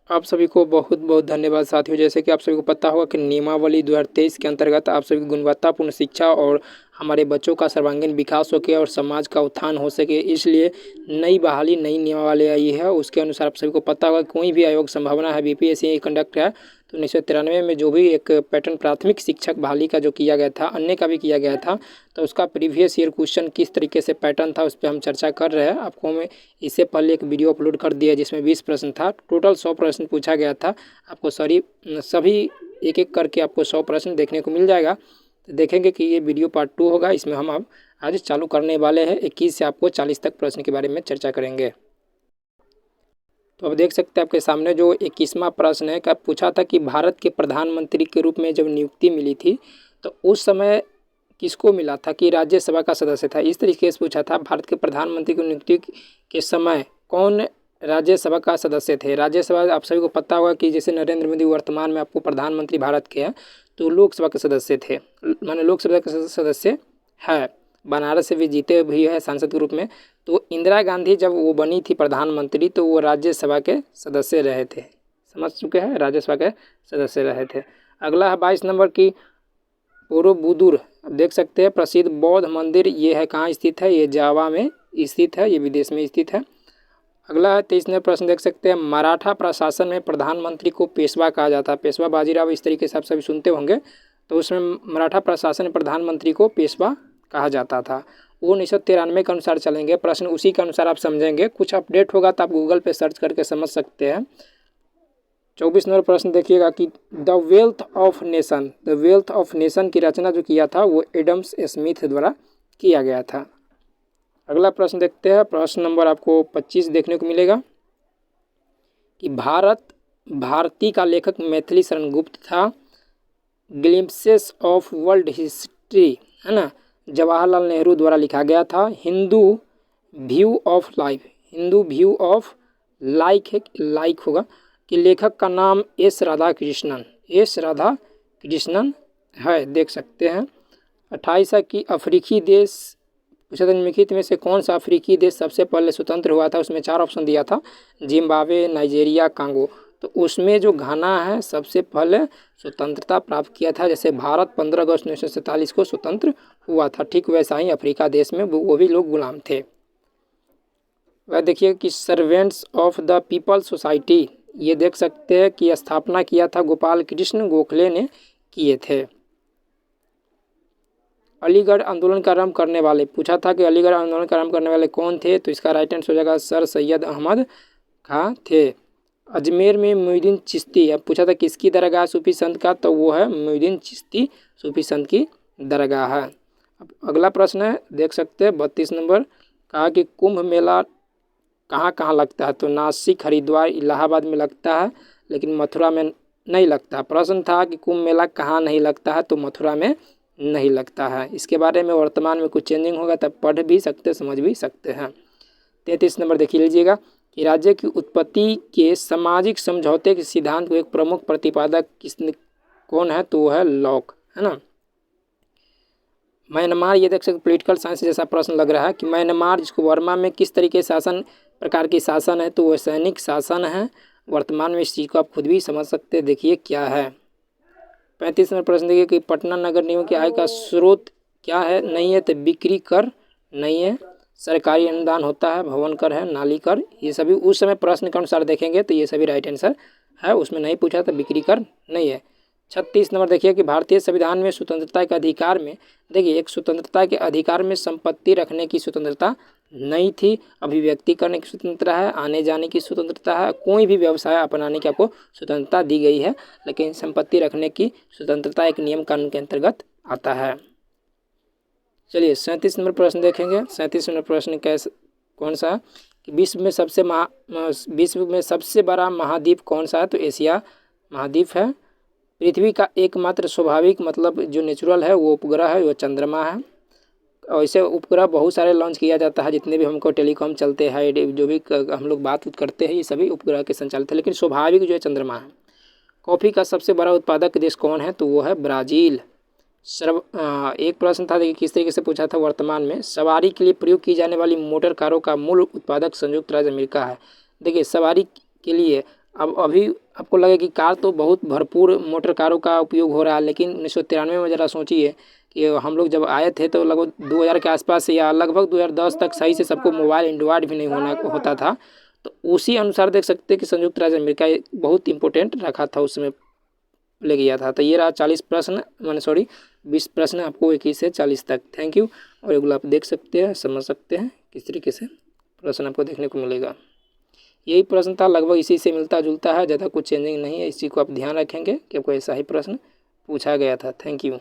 आप सभी को बहुत बहुत धन्यवाद साथियों। जैसे कि आप सभी को पता होगा कि नियमावली 2023 के अंतर्गत आप सभी गुणवत्तापूर्ण शिक्षा और हमारे बच्चों का सर्वांगीण विकास हो सके और समाज का उत्थान हो सके, इसलिए नई बहाली नई नियमावली आई है। उसके अनुसार आप सभी को पता होगा कोई भी आयोग संभावना है बीपीएससी कंडक्ट है तो 1993 में जो भी एक पैटर्न प्राथमिक शिक्षक बहाली का जो किया गया था, अन्य का भी किया गया था, तो उसका प्रीवियस ईयर क्वेश्चन किस तरीके से पैटर्न था उस पर हम चर्चा कर रहे हैं। आपको मैं इससे पहले एक वीडियो अपलोड कर दिया जिसमें 20 प्रश्न था, टोटल 100 प्रश्न पूछा गया था। आपको सभी एक एक करके आपको 100 प्रश्न देखने को मिल जाएगा। तो देखेंगे कि ये वीडियो पार्ट 2 होगा। इसमें हम अब आज चालू करने वाले हैं 21 से आपको 40 तक प्रश्न के बारे में चर्चा करेंगे। तो अब देख सकते हैं आपके सामने जो 21वां प्रश्न है, का पूछा था कि भारत के प्रधानमंत्री के रूप में जब नियुक्ति मिली थी तो उस समय किसको मिला था कि राज्यसभा का सदस्य था। इस तरीके से पूछा था, भारत के प्रधानमंत्री की नियुक्ति के समय कौन राज्यसभा का सदस्य थे। राज्यसभा आप सभी को पता होगा कि जैसे नरेंद्र मोदी वर्तमान में आपको प्रधानमंत्री भारत के हैं, तो लोकसभा के सदस्य थे, माने लोकसभा के सदस्य है, बनारस से भी जीते भी है सांसद के रूप में। तो इंदिरा गांधी जब वो बनी थी प्रधानमंत्री तो वो राज्यसभा के सदस्य रहे थे, समझ चुके हैं, राज्यसभा के सदस्य रहे थे। अगला है 22 नंबर की बोरोबुदुर, देख सकते हैं प्रसिद्ध बौद्ध मंदिर, ये है कहाँ स्थित है, ये जावा में स्थित है, ये विदेश में स्थित है। अगला है 23 नंबर प्रश्न, देख सकते हैं मराठा प्रशासन में प्रधानमंत्री को पेशवा कहा जाता है। पेशवा बाजीराव इस तरीके से आप सभी सुनते होंगे, तो उसमें मराठा प्रशासन में प्रधानमंत्री को पेशवा कहा जाता था। वो 1993 के अनुसार चलेंगे प्रश्न, उसी के अनुसार आप समझेंगे। कुछ अपडेट होगा तो आप गूगल पे सर्च करके समझ सकते हैं। 24 नंबर प्रश्न देखिएगा कि the wealth of nation, the wealth of nation की रचना जो किया था वो एडम्स स्मिथ द्वारा किया गया था। अगला प्रश्न देखते हैं, प्रश्न नंबर आपको 25 देखने को मिलेगा कि भारती का लेखक मैथिली शरण गुप्त था। ग्लिम्पसेस ऑफ वर्ल्ड हिस्ट्री है ना, जवाहरलाल नेहरू द्वारा लिखा गया था। Hindu view of life, Hindu view of like होगा कि लेखक का नाम एस राधा कृष्णन है, देख सकते हैं। 28 है कि अफ्रीकी देश पूछा था, निम्नलिखित में से कौन सा अफ्रीकी देश सबसे पहले स्वतंत्र हुआ था। उसमें 4 ऑप्शन दिया था, जिम्बाब्वे, नाइजीरिया, कांगो। तो उसमें जो घाना है सबसे पहले स्वतंत्रता प्राप्त किया था। जैसे भारत 15 अगस्त 1947 को स्वतंत्र हुआ था, ठीक वैसा ही अफ्रीका देश में वो भी लोग गुलाम थे। वह देखिए कि servants of the people society, ये देख सकते हैं कि स्थापना किया था गोपाल कृष्ण गोखले ने किए थे। अलीगढ़ आंदोलन का आरंभ करने वाले, पूछा था कि अलीगढ़ आंदोलन का आरंभ करने वाले कौन थे, तो इसका राइट आंसर हो जाएगा सर सैयद अहमद खां थे। अजमेर में मोइनुद्दीन चिश्ती, अब पूछा था किसकी दरगाह सूफी संत का, तो वो है मोइनुद्दीन चिश्ती सूफी संत की दरगाह है। अब अगला प्रश्न है, देख सकते हैं 32 नंबर, कहा कि कुंभ मेला कहाँ कहाँ लगता है, तो नासिक, हरिद्वार, इलाहाबाद में लगता है, लेकिन मथुरा में नहीं लगता। प्रश्न था कि कुंभ मेला कहाँ नहीं लगता है, तो मथुरा में नहीं लगता है। इसके बारे में वर्तमान में कुछ चेंजिंग होगा तब पढ़ भी सकते, समझ भी सकते हैं। 33 नंबर देखिए लीजिएगा कि राज्य की उत्पत्ति के सामाजिक समझौते के सिद्धांत को एक प्रमुख प्रतिपादक कौन है, तो वो है लॉक, है ना। म्यांमार, ये देख सकते पॉलिटिकल साइंस जैसा प्रश्न लग रहा है कि म्यांमार जिसको वर्मा में किस तरीके शासन प्रकार की शासन है, तो वह सैनिक शासन है। वर्तमान में इस चीज़ को आप खुद भी समझ सकते हैं, देखिए क्या है। 35 नंबर प्रश्न देखिए कि पटना नगर निगम की आय का स्रोत क्या है, नहीं है तो बिक्री कर नहीं है, सरकारी अनुदान होता है, भवन कर है, नाली कर, ये सभी उस समय प्रश्न के अनुसार देखेंगे तो ये सभी राइट आंसर है। उसमें नहीं पूछा तो बिक्री कर नहीं है। 36 नंबर देखिए कि भारतीय संविधान में स्वतंत्रता के अधिकार में, देखिए एक स्वतंत्रता के अधिकार में संपत्ति रखने की स्वतंत्रता नहीं थी, अभिव्यक्ति करने की स्वतंत्रता है, आने जाने की स्वतंत्रता है, कोई भी व्यवसाय अपनाने की आपको स्वतंत्रता दी गई है, लेकिन संपत्ति रखने की स्वतंत्रता एक नियम कानून के अंतर्गत आता है। चलिए 37 नंबर प्रश्न देखेंगे। 37 नंबर प्रश्न कैसे कौन सा है कि विश्व में सबसे बड़ा महाद्वीप कौन सा है, तो एशिया महाद्वीप है। पृथ्वी का एकमात्र स्वाभाविक मतलब जो नेचुरल है वो उपग्रह है, वो चंद्रमा है। और ऐसे उपग्रह बहुत सारे लॉन्च किया जाता है, जितने भी हमको टेलीकॉम चलते हैं, जो भी हम लोग बात करते हैं, ये सभी उपग्रह के संचालित है, लेकिन स्वाभाविक जो है चंद्रमा है। कॉफ़ी का सबसे बड़ा उत्पादक देश कौन है, तो वो है ब्राज़ील। एक प्रश्न था, देखिए किस तरीके से पूछा था, वर्तमान में सवारी के लिए प्रयोग की जाने वाली मोटर कारों का मूल उत्पादक संयुक्त राज्य अमेरिका है। देखिए सवारी के लिए अब अभी आपको लगे कि कार तो बहुत भरपूर मोटर कारों का उपयोग हो रहा है, लेकिन 1993 में ज़रा सोचिए कि हम लोग जब आए थे तो लगभग 2000 के आसपास या लगभग 2010 तक सही से सबको मोबाइल एंड्रॉयड भी नहीं होता था। तो उसी अनुसार देख सकते हैं कि संयुक्त राज्य अमेरिका बहुत इंपॉर्टेंट रखा था, उसमें ले गया था। तो ये रहा 40 प्रश्न, मैंने सॉरी 20 प्रश्न आपको 21 से 40 तक। Thank you. और एगुलो आप देख सकते हैं, समझ सकते हैं किस तरीके से प्रश्न आपको देखने को मिलेगा। यही प्रश्न था, लगभग इसी से मिलता जुलता है, ज़्यादा कुछ चेंजिंग नहीं है। इसी को आप ध्यान रखेंगे कि आपको ऐसा ही प्रश्न पूछा गया था। Thank you.